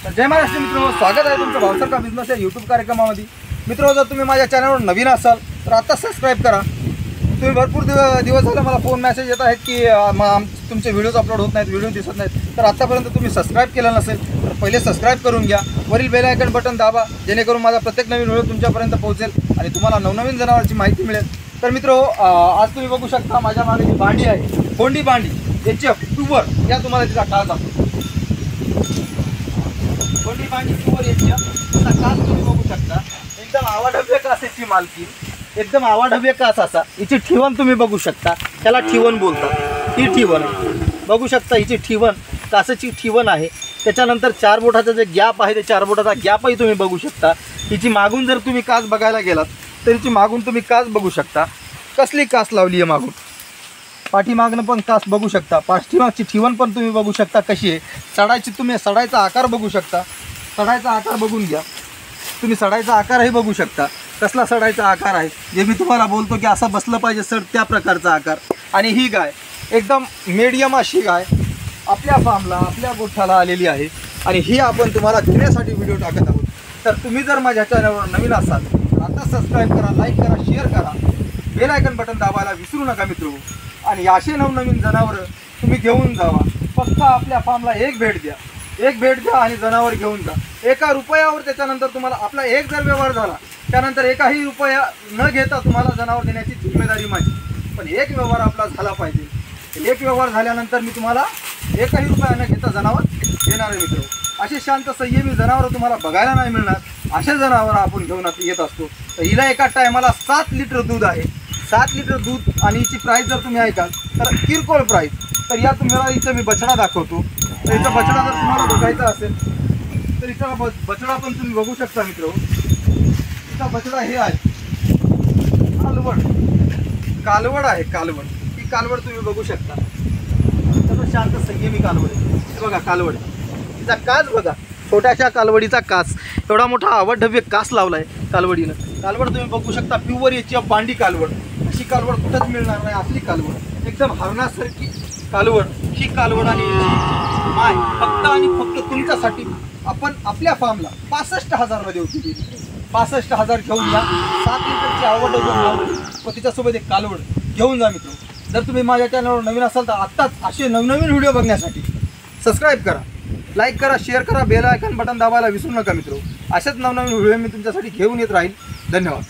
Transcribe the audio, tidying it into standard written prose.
जय महाराष्ट्र मित्रों, स्वागत आहे तुमचं भावसर का बिझनेस या यूट्यूब कार्यक्रमामध्ये। मित्रों, जर तुम्ही माझ्या चॅनलवर नवीन असाल तर आता सबस्क्राईब करा। तुम्ही भरपूर दिवस झाले मला फोन मेसेज येत आहेत की तुमचे व्हिडिओज अपलोड होत नाहीत, व्हिडिओ दिसत नाहीत। तर आतापर्यंत तुम्ही सबस्क्राईब केलं नसेल तर पहिले सबस्क्राईब करून घ्या, वरील बेल आयकन बटन दाबा, जेणेकरून माझा प्रत्येक नवीन व्हिडिओ तुमच्यापर्यंत पोहोचेल आणि तुम्हाला नवनवीन जनावरांची माहिती मिळेल। तर मित्रों, आज तुम्ही बघू शकता माझ्या मागे जी भांडी आहे, कोंडी भांडी HF प्युअर, या तुम्हाला तिचा काळ दाखवतो। कोंडी भांडी प्युअर HF चा काच तुम्ही बघू शकता, एकदम आवाढव्य कासेची मालकी, एकदम आवाढव्य काच असा। हिची ठिवण तुम्ही बघू शकता, त्याला ठिवण बोलतात। ही ठिवण बघू शकता, हिची ठिवण कासेची ठिवण आहे। त्याच्यानंतर 4 बोटाचा जे गॅप आहे, ते 4 बोटाचा गॅपही तुम्ही बघू शकता। हिची मागून जर तुम्ही काच बघायला गेलात तर हिची मागून तुम्ही काच बघू शकता, कसली काच लावली आहे मागून। पाठीमागनं पण काच बघू शकता, पाठीमागची ठिवण पण तुम्ही बघू शकता कशी आहे। सडायची तुम्ही सडायचा आकार बघू शकता, सडायचा आकार बघून घ्या तुम्ही, सडायचा आकारही बघू शकता कसला सडायचा आकार आहे, जे मी तुम्हाला बोलतो की असं बसलं पाहिजे सड, त्या प्रकारचा आकार। आणि ही गाय एकदम मीडियम अशी गाय आपल्या फार्मला, आपल्या गोठ्याला आलेली आहे आणि ही आपण तुम्हाला देण्यासाठी व्हिडिओ टाकत आहोत। तर तुम्ही जर माझ्या चॅनलवर नवीन असाल तर आता सबस्क्राईब करा, लाईक करा, शेअर करा, बेल आयकन बटन दाबायला विसरू नका मित्रो। आणि असे नवनवीन जनावरं तुम्ही घेऊन जावा, फक्त आपल्या फार्मला एक भेट द्या आणि जनावर घेऊन जा। एका रुपयावर त्याच्यानंतर तुम्हाला आपला एक जर व्यवहार झाला, त्यानंतर एकही रुपया न घेता तुम्हाला जनावर देण्याची जिम्मेदारी माझी। पण एक व्यवहार आपला झाला पाहिजे, एक व्यवहार झाल्यानंतर मी तुम्हाला एकही रुपया न घेता जनावर देणार आहे मित्रो। असे शांत संयमी जनावर तुम्हाला बघायला नाही मिळणार, असे जनावर आपण घेऊन येत असतो। तर हिला एका टायमाला 7 लिटर दूध आहे, 7 लिटर दूध। आणि हिची प्राईस जर तुम्ही ऐकाल तर किरकोळ प्राईस। तर या तुम्हाला इथं मी बछडा दाखवतो, तर हिचा बछडा जर तुम्हाला बघायचा असेल तर हिचा बछडा पण तुम्ही बघू शकता मित्रो। हिचा बछडा हे आहे कालवड आहे, कालवड। ही कालवड तुम्ही बघू शकता, तसं शांत संयमी कालवड आहे। बघा कालवड, तिचा काच बघा, छोट्याशा कालवडीचा काच, एवढा मोठा आवाढव्य काच लावला आहे कालवडीनं। कालवड तुम्ही बघू शकता, प्युअर HF बांडी कालवड। अशी कालवड कुठंच मिळणार नाही, असली कालवड, एकदम हरणासारखी कालवड। ही कालवड आणि माय फक्त आणि फक्त तुमच्यासाठी आपण आपल्या फार्मला 65,000 मध्ये होती। 65,000 घेऊन जा, 7 लिटरची आवड व तिच्यासोबत एक कालवड घेऊन जा मित्र। जर तुम्ही माझ्या चॅनलवर नवीन असाल तर आत्ताच असे नवनवीन व्हिडिओ बघण्यासाठी सबस्क्राईब करा, लाईक करा, शेअर करा, बेल आयकन बटन दाबायला विसरू नका मित्र। असेच नवनवीन व्हिडिओ मी तुमच्यासाठी घेऊन येत राहील। धन्यवाद।